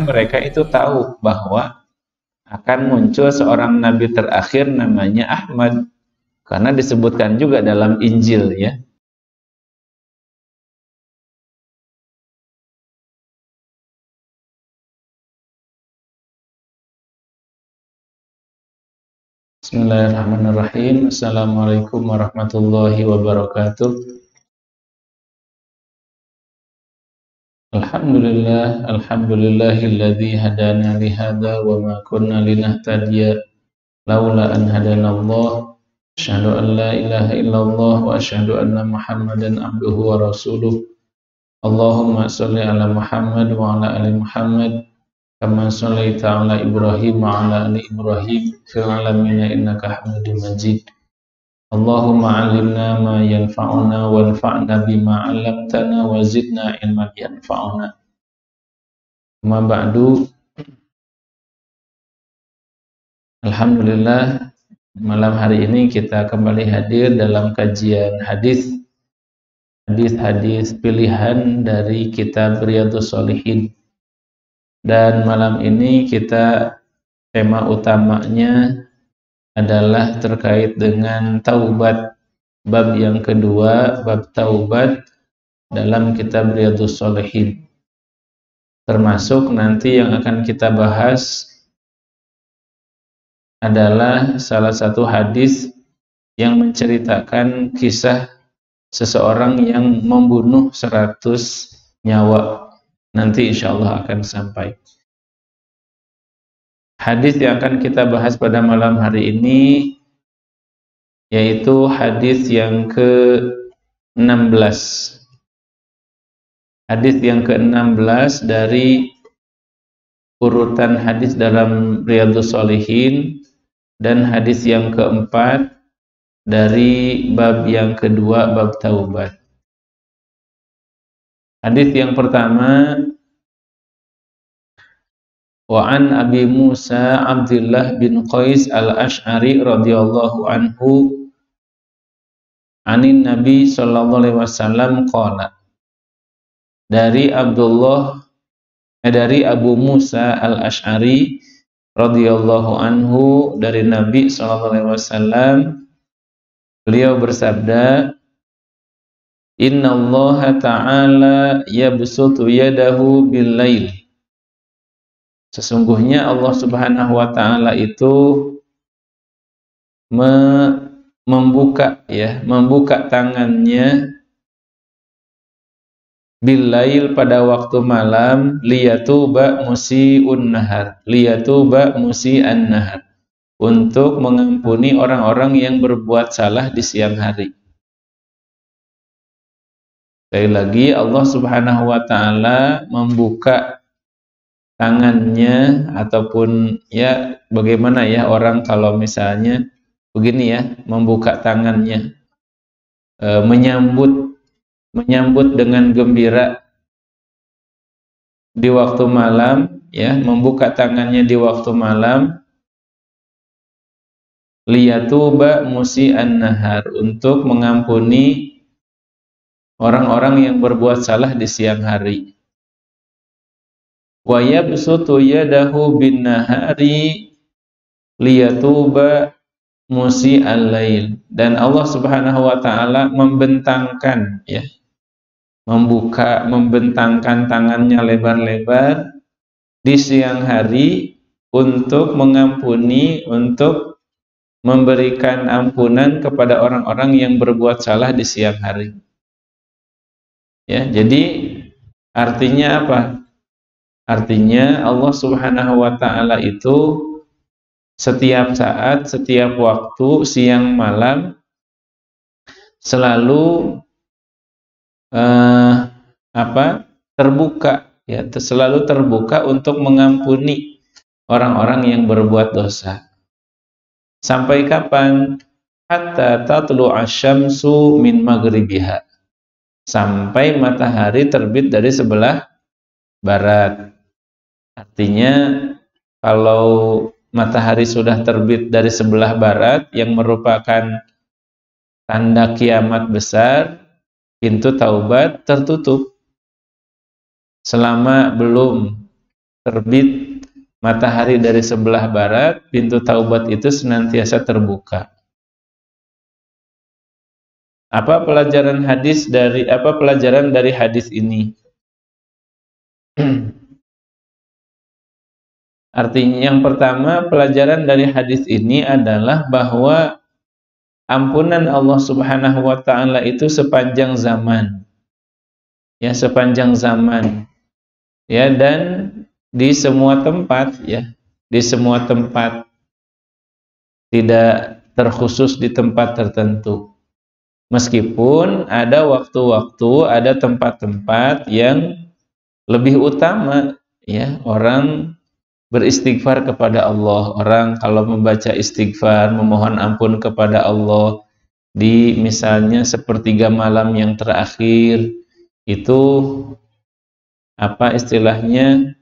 mereka itu tahu bahwa akan muncul seorang nabi terakhir namanya Ahmad, karena disebutkan juga dalam Injil ya. Bismillahirrahmanirrahim. Assalamualaikum warahmatullahi wabarakatuh. Alhamdulillahilladzi hadana li hadza wa ma kunna linahtadiya laula an hadanallah. Asyhadu an la ilaha illallah wa asyhadu anna Muhammadan abduhu wa rasuluh. Allahumma shalli ala Muhammad wa ala ali Muhammad kama shallaita ala Ibrahim wa ala ali Ibrahim fil alamin innaka Hamidum Majid. Allahumma 'allimna ma yanfa'una wanfa'na bima 'allamtana wa zidna ilman yanfa'una. Amma ba'du. Alhamdulillah, malam hari ini kita kembali hadir dalam kajian hadis pilihan dari kitab Riyadhus Shalihin. Dan malam ini tema utamanya adalah terkait dengan taubat, bab yang kedua, bab taubat dalam kitab Riyadhus Shalihin. Termasuk nanti yang akan kita bahas adalah salah satu hadis yang menceritakan kisah seseorang yang membunuh 100 nyawa. Nanti insya Allah akan sampai. Hadis yang akan kita bahas pada malam hari ini yaitu hadis yang ke-16. Hadis yang ke-16 dari urutan hadis dalam Riyadhus Shalihin, dan hadis yang keempat dari bab yang kedua, bab taubat. Hadis yang pertama, wa an Abi Musa Abdullah bin Qais al-Ash'ari radhiyallahu anhu anin Nabi sallallahu alaihi wasallam qala. Dari Abu Musa al-Ash'ari radhiyallahu anhu dari Nabi sallallahu alaihi wasallam, beliau bersabda, Inna Allah Ta'ala yabsutu yadahu bil lail. Sesungguhnya Allah Subhanahu wa Ta'ala itu membuka tangannya bil lail pada waktu malam, liyatuba musii'un nahar, untuk mengampuni orang-orang yang berbuat salah di siang hari. Sekali lagi, Allah Subhanahu wa Ta'ala membuka tangannya, ataupun ya bagaimana ya orang kalau misalnya begini ya, membuka tangannya, menyambut dengan gembira di waktu malam, ya, membuka tangannya di waktu malam, liyatuba musii'an nahar, untuk mengampuni orang-orang yang berbuat salah di siang hari. Wa yabsutu yadahu bin nahari liyatuba musii'al lail, dan Allah Subhanahu wa Ta'ala membentangkan membentangkan tangannya lebar-lebar di siang hari untuk mengampuni, untuk memberikan ampunan kepada orang-orang yang berbuat salah di siang hari. Ya, jadi artinya apa? Artinya Allah Subhanahu wa Ta'ala itu setiap saat, setiap waktu, siang malam, selalu terbuka, ya, selalu terbuka untuk mengampuni orang-orang yang berbuat dosa. Sampai kapan? Hatta tatlu'a syamsu min maghribiha, sampai matahari terbit dari sebelah barat. Artinya kalau matahari sudah terbit dari sebelah barat, yang merupakan tanda kiamat besar, pintu taubat tertutup selama belum terbit matahari dari sebelah barat, pintu taubat itu senantiasa terbuka. Apa pelajaran dari hadis ini? Artinya yang pertama, pelajaran dari hadis ini adalah bahwa ampunan Allah Subhanahu wa taala itu sepanjang zaman. Ya, sepanjang zaman. Ya, dan di semua tempat, ya. Di semua tempat. Tidak terkhusus di tempat tertentu. Meskipun ada waktu-waktu, ada tempat-tempat yang lebih utama, ya, orang beristighfar kepada Allah. Orang kalau membaca istighfar, memohon ampun kepada Allah di misalnya sepertiga malam yang terakhir, itu apa istilahnya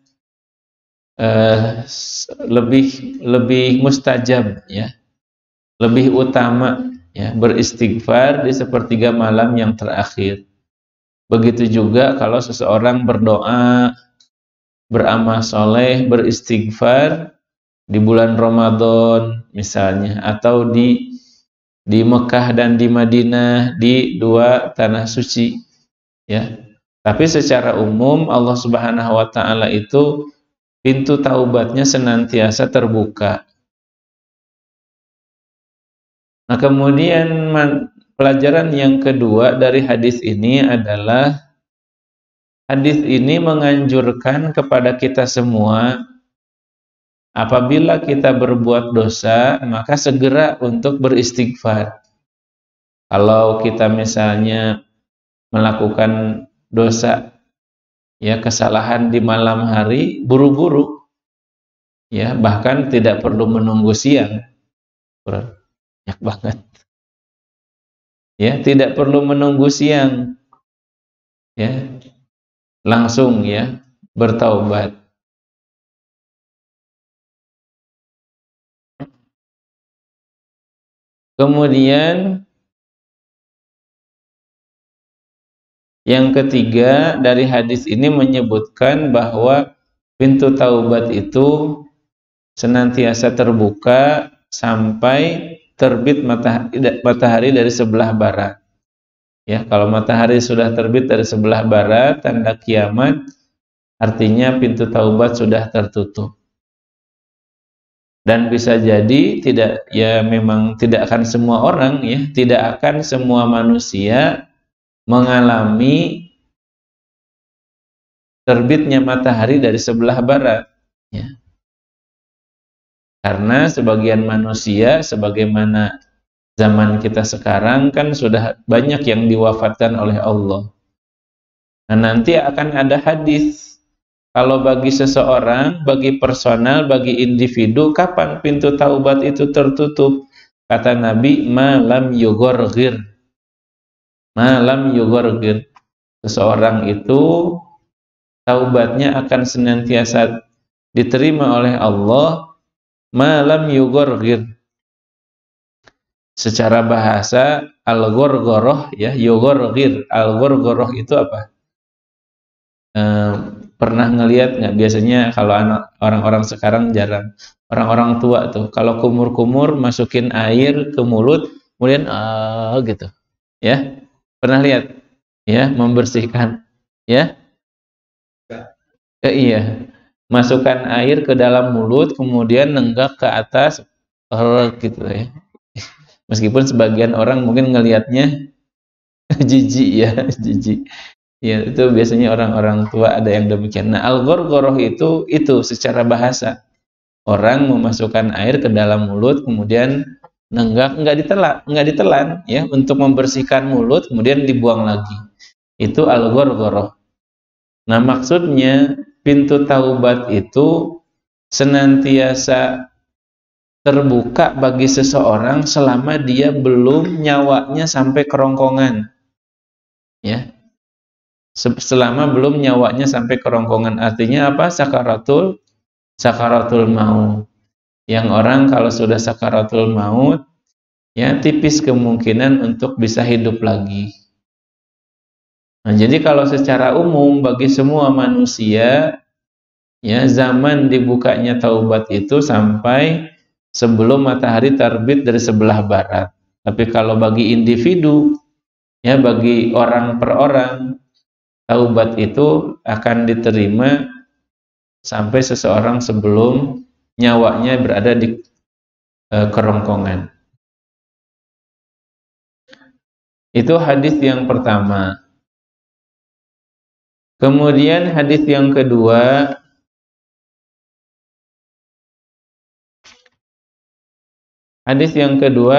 lebih mustajab, ya, lebih utama, ya, beristighfar di sepertiga malam yang terakhir. Begitu juga kalau seseorang berdoa, beramal soleh, beristighfar di bulan Ramadan misalnya, atau di Mekah dan di Madinah, di dua tanah suci, ya. Tapi secara umum Allah Subhanahu wa taala itu pintu taubatnya senantiasa terbuka. Nah, kemudian pelajaran yang kedua dari hadis ini adalah hadis ini menganjurkan kepada kita semua, apabila kita berbuat dosa, maka segera untuk beristighfar. Kalau kita misalnya melakukan dosa, ya, kesalahan di malam hari, buru-buru, ya, bahkan tidak perlu menunggu siang. Banyak banget. Ya, tidak perlu menunggu siang. Ya. Langsung, ya, bertaubat. Kemudian yang ketiga dari hadis ini menyebutkan bahwa pintu taubat itu senantiasa terbuka sampai terbit matahari dari sebelah barat. Ya, kalau matahari sudah terbit dari sebelah barat, tanda kiamat, artinya pintu taubat sudah tertutup. Dan bisa jadi memang tidak akan semua orang, ya, tidak akan semua manusia mengalami terbitnya matahari dari sebelah barat, ya. Karena sebagian manusia, sebagaimana zaman kita sekarang, kan sudah banyak yang diwafatkan oleh Allah. Nah, nanti akan ada hadis, kalau bagi seseorang, bagi personal, bagi individu, kapan pintu taubat itu tertutup? Kata Nabi, malam yugorgir. Malam yugorgir. Seseorang itu taubatnya akan senantiasa diterima oleh Allah, malam yugorgir. Secara bahasa al-gorgoroh, ya, yugorgir. Al-gorgoroh itu apa? Pernah ngelihat nggak? Biasanya kalau orang-orang sekarang jarang. Orang-orang tua tuh, kalau kumur-kumur masukin air ke mulut, kemudian gitu, ya. Pernah lihat? Ya, membersihkan, ya. Iya. Masukkan air ke dalam mulut, kemudian nenggak ke atas, gitu, ya. Meskipun sebagian orang mungkin ngelihatnya jijik, ya, jijik. Ya, itu biasanya orang-orang tua ada yang demikian. Nah, al-gorgoroh itu secara bahasa. Orang memasukkan air ke dalam mulut, kemudian enggak ditelan, ya, untuk membersihkan mulut, kemudian dibuang lagi. Itu al-gorgoroh. Nah, maksudnya pintu taubat itu senantiasa terbuka bagi seseorang selama dia belum nyawanya sampai kerongkongan, ya. Selama belum nyawanya sampai kerongkongan. Artinya apa? Sakaratul maut. Yang orang kalau sudah sakaratul maut, ya, tipis kemungkinan untuk bisa hidup lagi. Nah, jadi kalau secara umum bagi semua manusia, Ya, zaman dibukanya taubat itu sampai sebelum matahari terbit dari sebelah barat. Tapi kalau bagi individu, ya bagi orang per orang, taubat itu akan diterima sampai seseorang sebelum nyawanya berada di kerongkongan. Itu hadis yang pertama. Kemudian hadis yang kedua,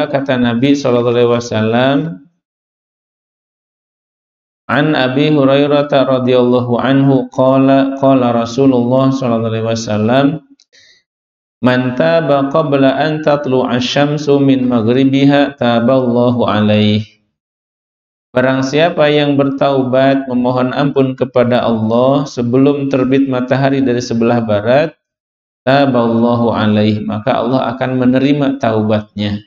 kata Nabi SAW, an Abi Hurairah radhiyallahu anhu qala Rasulullah sallallahu alaihi wasallam, man taba qabla an tatlu'a asy-syamsu min maghribiha taballahu alaihi. Barang siapa yang bertaubat memohon ampun kepada Allah sebelum terbit matahari dari sebelah barat, taballahu alaihi, maka Allah akan menerima taubatnya.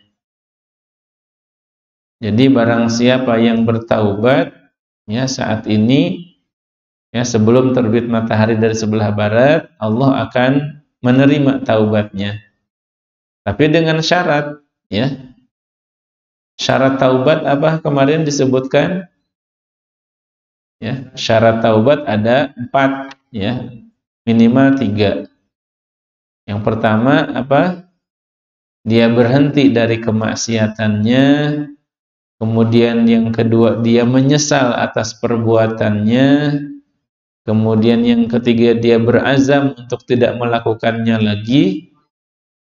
Jadi barang siapa yang bertaubat ya saat ini, ya sebelum terbit matahari dari sebelah barat, Allah akan menerima taubatnya. Tapi dengan syarat, ya. Syarat taubat apa kemarin disebutkan? Ya, syarat taubat ada 4, ya. Minimal 3. Yang pertama apa? Dia berhenti dari kemaksiatannya. Kemudian yang kedua, dia menyesal atas perbuatannya. Kemudian yang ketiga, dia berazam untuk tidak melakukannya lagi.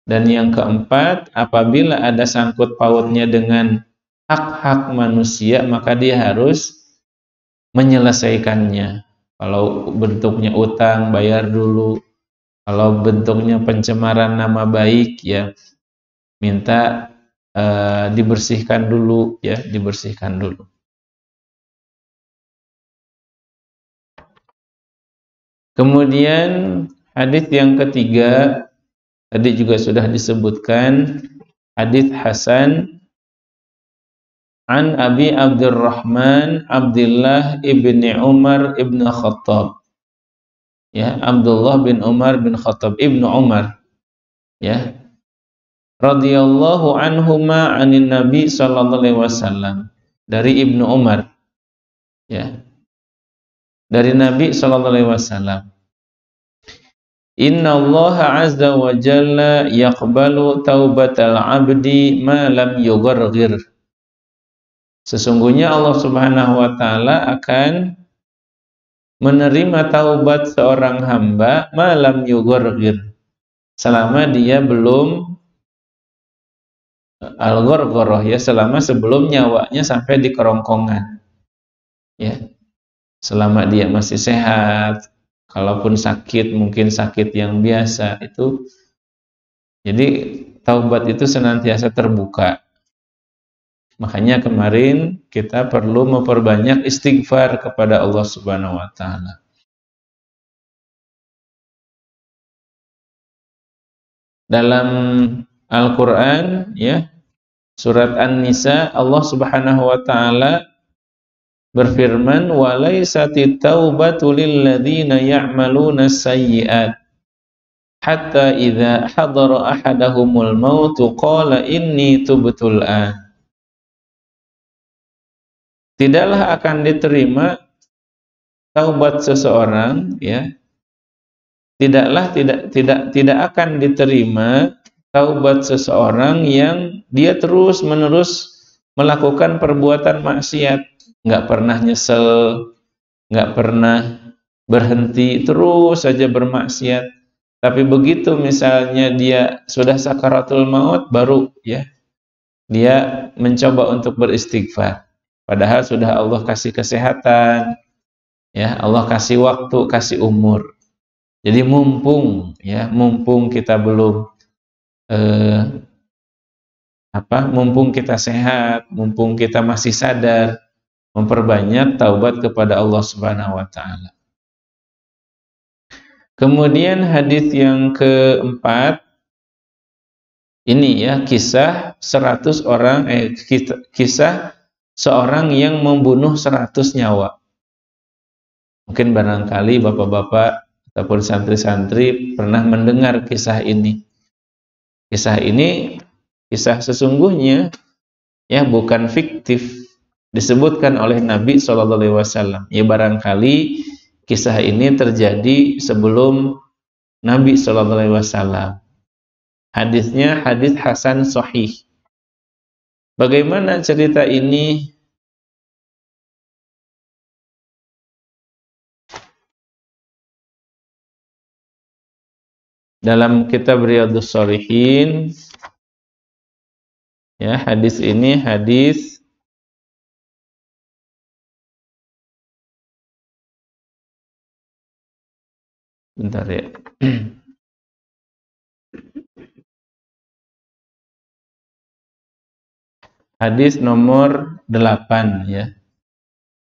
Dan yang keempat, apabila ada sangkut pautnya dengan hak-hak manusia, maka dia harus menyelesaikannya. Kalau bentuknya utang, bayar dulu. Kalau bentuknya pencemaran nama baik, ya minta dibersihkan dulu, ya dibersihkan dulu. Kemudian hadis yang ketiga, tadi juga sudah disebutkan, hadis hasan an Abi Abdurrahman Abdullah ibni Umar ibn Khattab. Ya, Abdullah bin Umar bin Khattab, ibnu Umar. Ya. Radhiyallahu anhuma anin Nabi sallallahu alaihi wasallam. Dari Ibnu Umar. Ya. Dari Nabi sallallahu alaihi wasallam. Inna Allah azza wa jalla yaqbalu taubatal abdi ma lam yugharghir. Sesungguhnya Allah Subhanahu wa taala akan menerima taubat seorang hamba ma lam yugharghir, selama dia belum al-ghargharah, ya selama sebelum nyawanya sampai di kerongkongan. Ya. Selama dia masih sehat. Kalaupun sakit, mungkin sakit yang biasa itu. Jadi taubat itu senantiasa terbuka. Makanya kemarin kita perlu memperbanyak istighfar kepada Allah Subhanahu wa taala. Dalam Al-Qur'an, ya, surat An-Nisa, Allah Subhanahu wa taala berfirman, "Walaisatit taubatu lil ladzina ya'maluna sayyi'at hatta idza hadara ahadahumul maut qala inni tubtul an." Tidaklah akan diterima taubat seseorang, ya. Tidak akan diterima taubat seseorang yang dia terus-menerus melakukan perbuatan maksiat. Nggak pernah nyesel, nggak pernah berhenti, terus saja bermaksiat. Tapi begitu misalnya dia sudah sakaratul maut, baru ya dia mencoba untuk beristighfar. Padahal sudah Allah kasih kesehatan, ya Allah kasih waktu, kasih umur. Jadi mumpung kita belum mumpung kita sehat, mumpung kita masih sadar, memperbanyak taubat kepada Allah Subhanahu wa taala. Kemudian hadis yang keempat, ini ya kisah 100 orang kisah seorang yang membunuh 100 nyawa. Mungkin barangkali bapak-bapak ataupun santri-santri pernah mendengar kisah ini. Kisah ini kisah sesungguhnya, ya, bukan fiktif, disebutkan oleh Nabi SAW. Ya, barangkali kisah ini terjadi sebelum Nabi SAW. Hadisnya hadis hasan sahih. Bagaimana cerita ini? Dalam kitab Riyadhus Shalihin, ya, hadis ini hadis bentar ya. Hadis nomor 8 ya.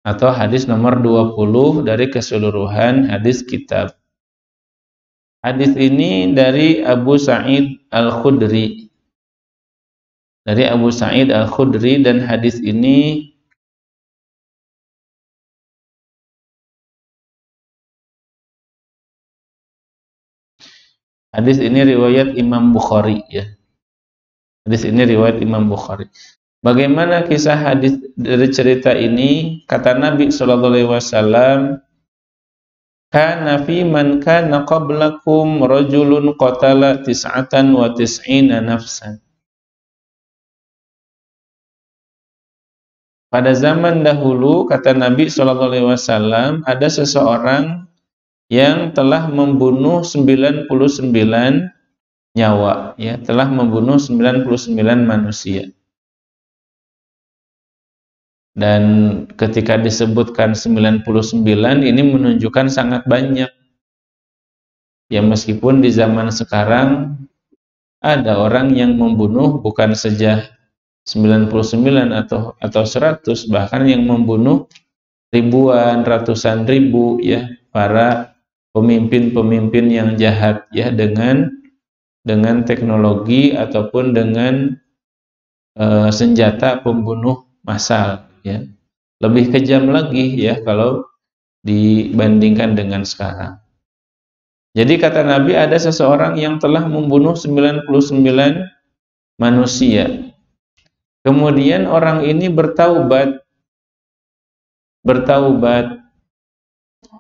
Atau hadis nomor 20 dari keseluruhan hadis kitab. Hadis ini dari Abu Sa'id Al-Khudri. Dari Abu Sa'id Al-Khudri, dan hadis ini riwayat Imam Bukhari ya. Hadis ini riwayat Imam Bukhari. Bagaimana kisah hadis dari cerita ini? Kata Nabi SAW, kana fi man kana qablakum rajulun qatala 99 nafsan. Pada zaman dahulu, kata Nabi SAW, ada seseorang yang telah membunuh 99 nyawa, ya, telah membunuh 99 manusia. Dan ketika disebutkan 99, ini menunjukkan sangat banyak. Ya, meskipun di zaman sekarang ada orang yang membunuh bukan saja 99 atau 100, bahkan yang membunuh ribuan, ratusan ribu, ya, para pemimpin-pemimpin yang jahat, ya, dengan teknologi ataupun dengan senjata pembunuh massal, ya. Lebih kejam lagi, ya, kalau dibandingkan dengan sekarang. Jadi kata Nabi, ada seseorang yang telah membunuh 99 manusia. Kemudian orang ini bertaubat,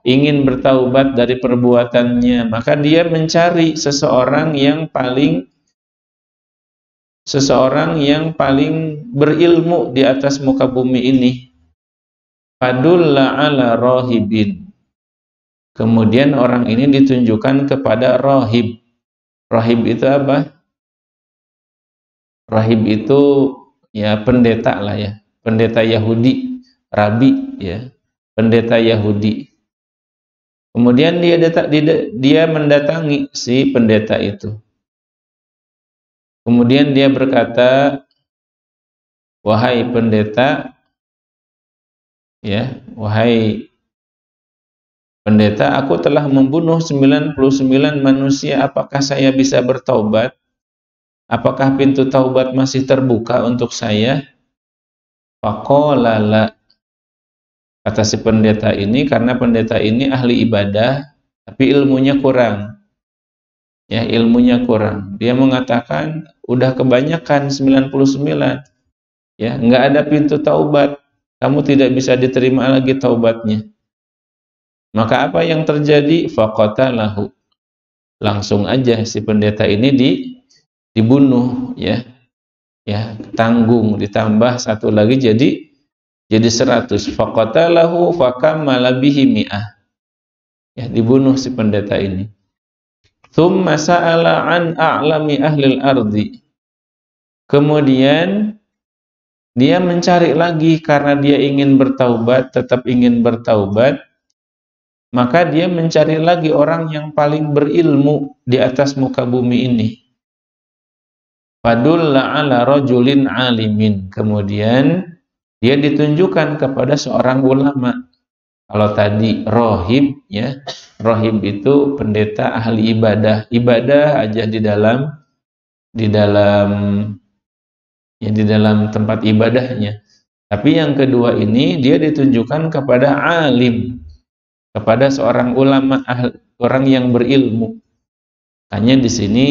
ingin bertaubat dari perbuatannya, maka dia mencari seseorang yang paling berilmu di atas muka bumi ini. Fadulla ala rahibin. Kemudian orang ini ditunjukkan kepada rahib. Rahib itu apa? Rahib itu, ya, pendeta lah, ya, pendeta Yahudi, rabi, ya, pendeta Yahudi. Kemudian dia mendatangi si pendeta itu. Kemudian dia berkata, wahai pendeta, ya, wahai pendeta, aku telah membunuh 99 manusia, apakah saya bisa bertaubat? Apakah pintu taubat masih terbuka untuk saya? Faqala la. Kata si pendeta ini, karena pendeta ini ahli ibadah, tapi ilmunya kurang. Ya, ilmunya kurang. Dia mengatakan, udah kebanyakan 99. Ya, enggak ada pintu taubat. Kamu tidak bisa diterima lagi taubatnya. Maka apa yang terjadi? Faqatalahu. Langsung aja si pendeta ini dibunuh, ya. Ya, tanggung, ditambah satu lagi jadi 100. Faqatalahu fakamala bihi mi'ah. Ya, dibunuh si pendeta ini. Tsumma sa'ala an a'lami ahlil ardi. Kemudian dia mencari lagi karena dia ingin bertaubat, tetap ingin bertaubat. Maka dia mencari lagi orang yang paling berilmu di atas muka bumi ini. Fadulla ala rajulin alimin. Kemudian dia ditunjukkan kepada seorang ulama. Kalau tadi rohib, ya, rohib itu pendeta ahli ibadah aja di dalam tempat ibadahnya. Tapi yang kedua ini dia ditunjukkan kepada alim. kepada seorang ulama, orang yang berilmu. Hanya di sini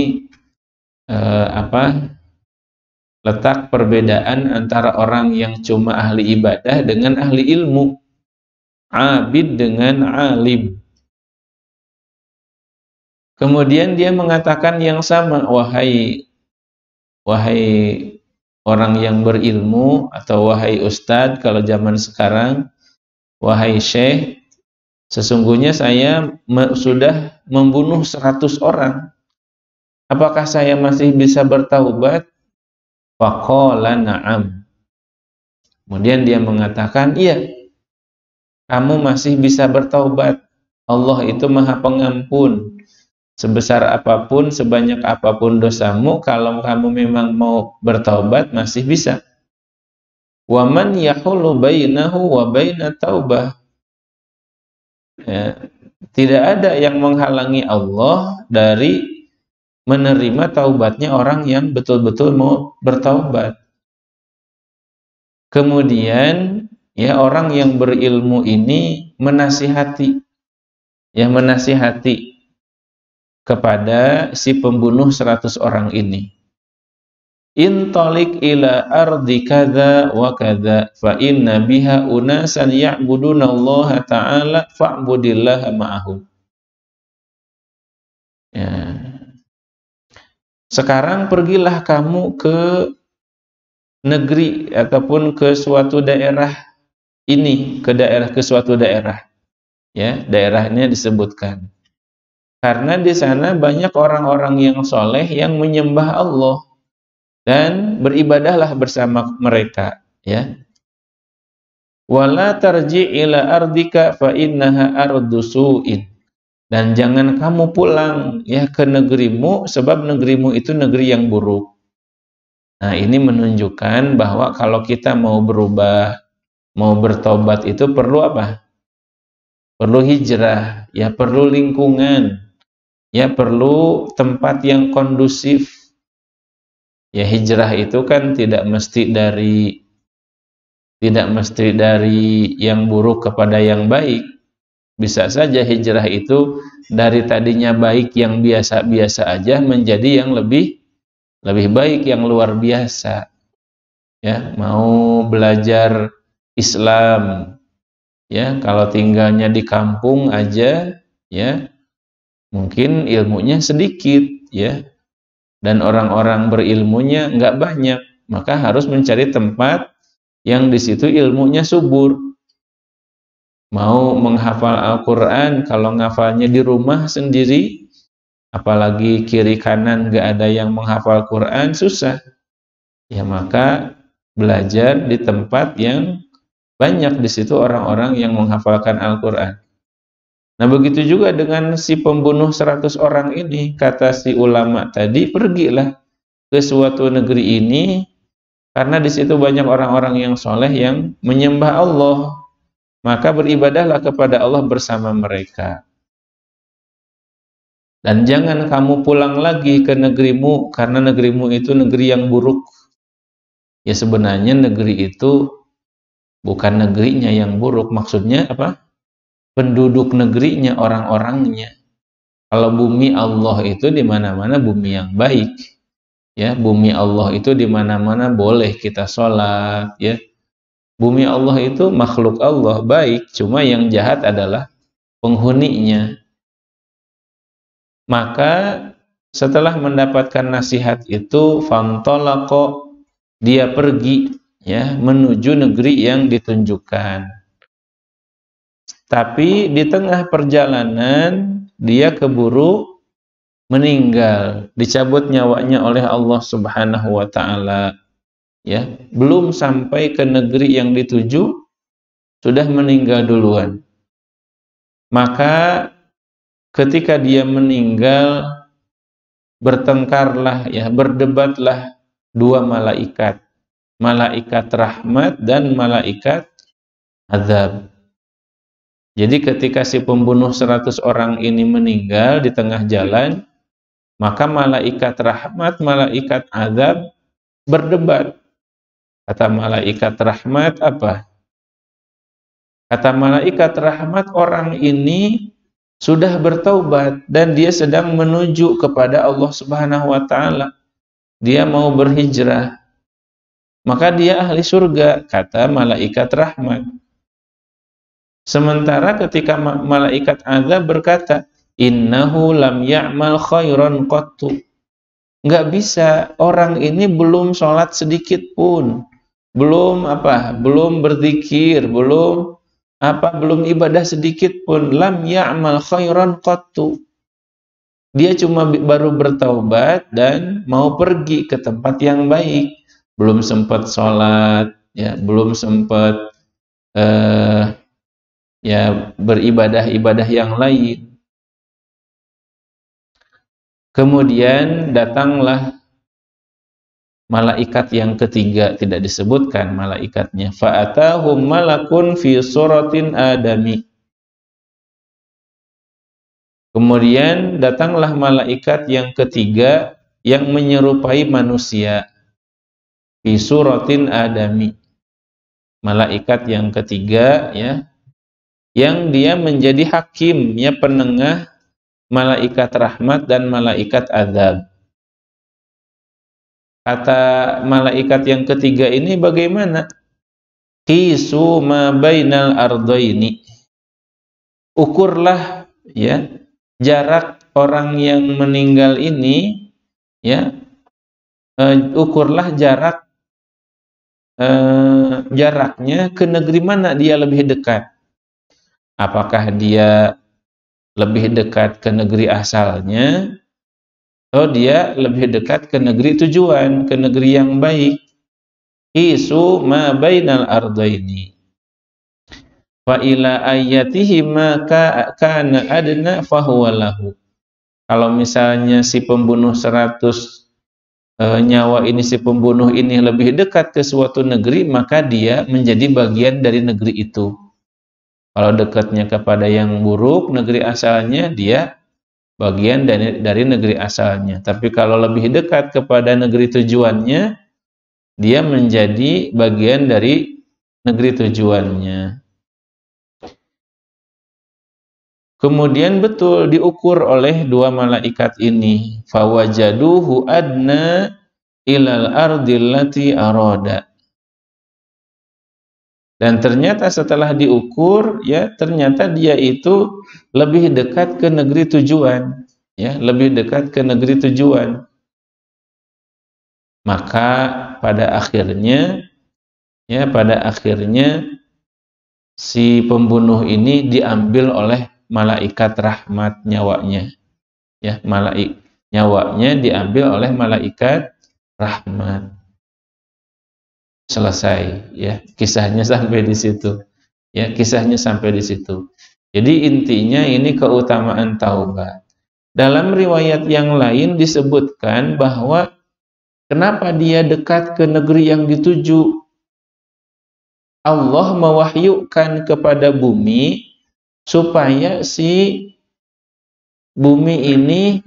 letak perbedaan antara orang yang cuma ahli ibadah dengan ahli ilmu, abid dengan alim. Kemudian dia mengatakan yang sama, wahai orang yang berilmu, atau wahai ustadz kalau zaman sekarang, wahai syekh, sesungguhnya saya sudah membunuh 100 orang. Apakah saya masih bisa bertaubat? Faqala na'am. Kemudian dia mengatakan, iya, kamu masih bisa bertaubat. Allah itu Maha Pengampun. Sebesar apapun, sebanyak apapun dosamu, kalau kamu memang mau bertaubat, masih bisa. Wa man yahulu bainahu wa baina taubah. Ya, tidak ada yang menghalangi Allah dari menerima taubatnya orang yang betul-betul mau bertaubat. Kemudian ya, orang yang berilmu ini menasihati kepada si pembunuh 100 orang ini. Intalik ila ardi kadza wa kadza fa inna biha unasan ya'budunallaha ta'ala fa'budillaha ma'ahum. Ya. Sekarang pergilah kamu ke negeri ataupun ke suatu daerah ini, ke suatu daerah. Ya, daerahnya disebutkan. Karena di sana banyak orang-orang yang soleh yang menyembah Allah dan beribadahlah bersama mereka. Ya. Wala tarji ila ardika fa innaha ardu su'in. Dan jangan kamu pulang ya ke negerimu, sebab negerimu itu negeri yang buruk. Nah, ini menunjukkan bahwa kalau kita mau berubah, mau bertobat itu perlu apa? Perlu hijrah, ya perlu lingkungan, ya perlu tempat yang kondusif. Ya, hijrah itu kan tidak mesti dari yang buruk kepada yang baik. Bisa saja hijrah itu dari tadinya baik yang biasa-biasa aja menjadi yang lebih baik, yang luar biasa. Ya, mau belajar Islam, ya kalau tinggalnya di kampung aja, ya mungkin ilmunya sedikit, ya, dan orang-orang berilmunya nggak banyak, maka harus mencari tempat yang di situ ilmunya subur. Mau menghafal Al-Quran, kalau ngafalnya di rumah sendiri, apalagi kiri kanan nggak ada yang menghafal Quran, susah. Ya, maka belajar di tempat yang banyak di situ orang-orang yang menghafalkan Al-Quran. Nah, begitu juga dengan si pembunuh 100 orang ini, kata si ulama tadi, pergilah ke suatu negeri ini, karena di situ banyak orang-orang yang soleh yang menyembah Allah, maka beribadahlah kepada Allah bersama mereka. Dan jangan kamu pulang lagi ke negerimu, karena negerimu itu negeri yang buruk. Ya, sebenarnya negeri itu bukan negerinya yang buruk, maksudnya apa? Penduduk negerinya, orang-orangnya. Kalau bumi Allah itu di mana-mana bumi yang baik. Ya, bumi Allah itu di mana-mana boleh kita sholat, ya. Bumi Allah itu makhluk Allah baik, cuma yang jahat adalah penghuninya. Maka setelah mendapatkan nasihat itu, fantolako, dia pergi ya menuju negeri yang ditunjukkan. Tapi di tengah perjalanan dia keburu meninggal, dicabut nyawanya oleh Allah Subhanahu wa taala. Ya, belum sampai ke negeri yang dituju sudah meninggal duluan. Maka ketika dia meninggal, bertengkarlah ya, berdebatlah dua malaikat, malaikat rahmat dan malaikat azab. Jadi ketika si pembunuh 100 orang ini meninggal di tengah jalan, maka malaikat rahmat, malaikat azab berdebat. Kata malaikat rahmat apa? Kata malaikat rahmat, orang ini sudah bertaubat dan dia sedang menuju kepada Allah Subhanahu wa taala. Dia mau berhijrah. Maka dia ahli surga, kata malaikat rahmat. Sementara ketika malaikat azab berkata, innahu lam ya'mal khairan qattu. Enggak bisa, orang ini belum sholat sedikit pun. Belum berzikir, belum ibadah sedikit pun. Lam ya'mal khairan qattu. Dia cuma baru bertaubat dan mau pergi ke tempat yang baik. Belum sempat sholat, ya, belum sempat beribadah-ibadah yang lain. Kemudian datanglah malaikat yang ketiga, tidak disebutkan malaikatnya. Fa'atahum malakun fi suratin adami. Kemudian datanglah malaikat yang ketiga yang menyerupai manusia. Fi suratin adami. Malaikat yang ketiga, ya, yang dia menjadi hakim, ya, penengah malaikat rahmat dan malaikat azab. Kata malaikat yang ketiga ini bagaimana? Qisu ma bainal ardaini. Ukurlah, ya, jarak orang yang meninggal ini, ya, ukurlah jaraknya ke negeri mana dia lebih dekat. Apakah dia lebih dekat ke negeri asalnya, atau dia lebih dekat ke negeri tujuan, ke negeri yang baik. Isu ma bainal ardaini. Fa ila ayatihi ma kana adna fahuwa lahu. Kalau misalnya si pembunuh 100 nyawa ini, si pembunuh ini lebih dekat ke suatu negeri, maka dia menjadi bagian dari negeri itu. Kalau dekatnya kepada yang buruk, negeri asalnya, dia bagian dari negeri asalnya. Tapi kalau lebih dekat kepada negeri tujuannya, dia menjadi bagian dari negeri tujuannya. Kemudian betul diukur oleh dua malaikat ini. Fawajaduhu adna ilal ardillati arada. Dan ternyata setelah diukur, ya, ternyata dia itu lebih dekat ke negeri tujuan, ya, lebih dekat ke negeri tujuan. Maka pada akhirnya si pembunuh ini diambil oleh malaikat rahmat nyawanya. Ya, nyawanya diambil oleh malaikat rahmat. Selesai, ya, kisahnya sampai di situ. Ya, kisahnya sampai di situ. Jadi intinya ini keutamaan taubat. Dalam riwayat yang lain disebutkan bahwa kenapa dia dekat ke negeri yang dituju? Allah mewahyukan kepada bumi supaya si bumi ini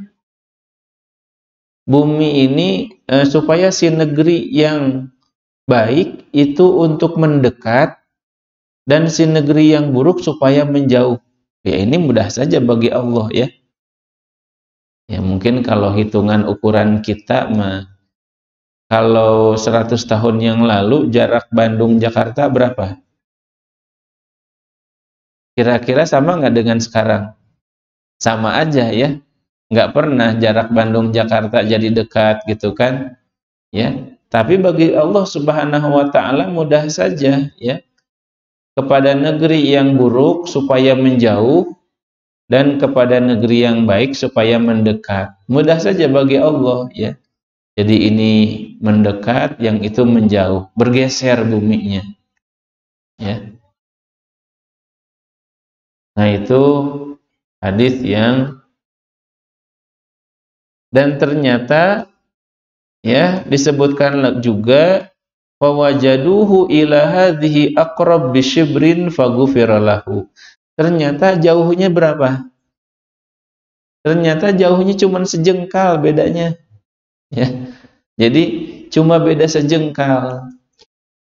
supaya si negeri yang baik itu untuk mendekat dan si negeri yang buruk supaya menjauh. Ya, ini mudah saja bagi Allah, ya. Ya, mungkin kalau hitungan ukuran kita kalau 100 tahun yang lalu jarak Bandung-Jakarta berapa? Kira-kira sama nggak dengan sekarang? Sama aja, ya. Nggak pernah jarak Bandung-Jakarta jadi dekat gitu kan? Ya. Tapi bagi Allah Subhanahu wa taala mudah saja, ya. Kepada negeri yang buruk supaya menjauh dan kepada negeri yang baik supaya mendekat. Mudah saja bagi Allah, ya. Jadi ini mendekat, yang itu menjauh, bergeser buminya. Ya. Nah, itu hadis yang, dan ternyata, ya, disebutkan juga fawajaduhu ila hadhihi aqrab bisyibrin faghufira lahu. Ternyata jauhnya berapa? Ternyata jauhnya cuma sejengkal bedanya. Ya. Jadi cuma beda sejengkal.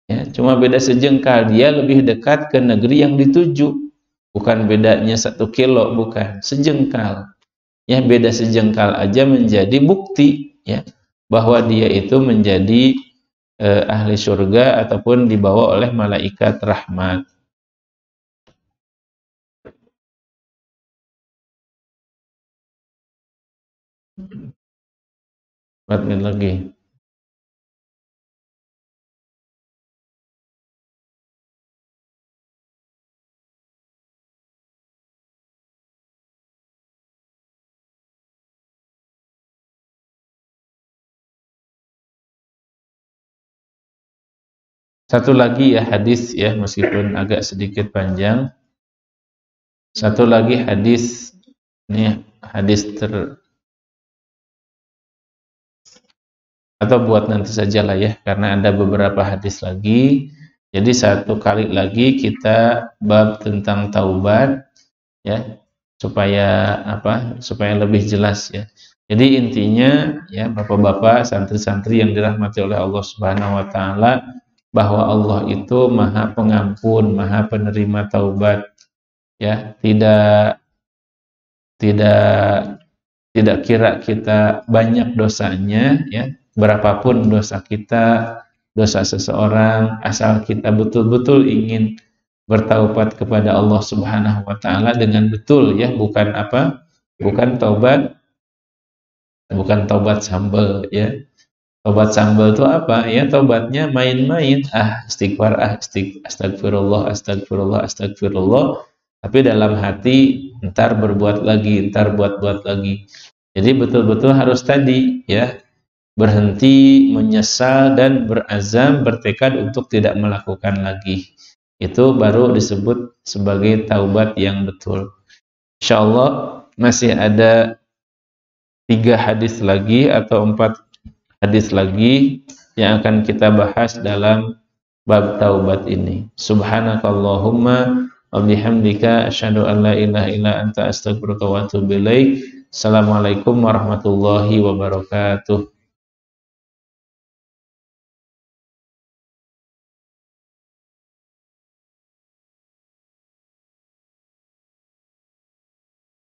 Ya, cuma beda sejengkal, dia lebih dekat ke negeri yang dituju. Bukan bedanya 1 kilo, bukan, sejengkal. Ya, beda sejengkal aja menjadi bukti ya bahwa dia itu menjadi ahli surga ataupun dibawa oleh malaikat rahmat. 4 menit lagi. Satu lagi ya hadis ya, meskipun agak sedikit panjang. Satu lagi hadis, ini hadis atau buat nanti sajalah ya, karena ada beberapa hadis lagi. Jadi satu kali lagi kita bab tentang taubat ya, supaya apa? Supaya lebih jelas ya. Jadi intinya ya Bapak-bapak, santri-santri yang dirahmati oleh Allah Subhanahu wa taala, bahwa Allah itu Maha Pengampun, Maha Penerima taubat. Ya, tidak kira kita banyak dosanya ya, berapapun dosa kita, dosa seseorang, asal kita betul-betul ingin bertaubat kepada Allah Subhanahu wa taala dengan betul ya, bukan apa? Bukan taubat sambal ya. Taubat sambal itu apa? Ya taubatnya main-main, istighfar, astagfirullah, astagfirullah, astagfirullah. Tapi dalam hati ntar berbuat lagi, ntar buat lagi. Jadi betul-betul harus tadi ya, berhenti, menyesal dan berazam, bertekad untuk tidak melakukan lagi. Itu baru disebut sebagai taubat yang betul. Insyaallah masih ada 3 hadis lagi atau 4 hadis lagi yang akan kita bahas dalam bab taubat ini. Subhanakallahumma wa bihamdika asyhadu an la ilaha illa anta astaghfiruka wa atubu ilaik. Assalamualaikum warahmatullahi wabarakatuh.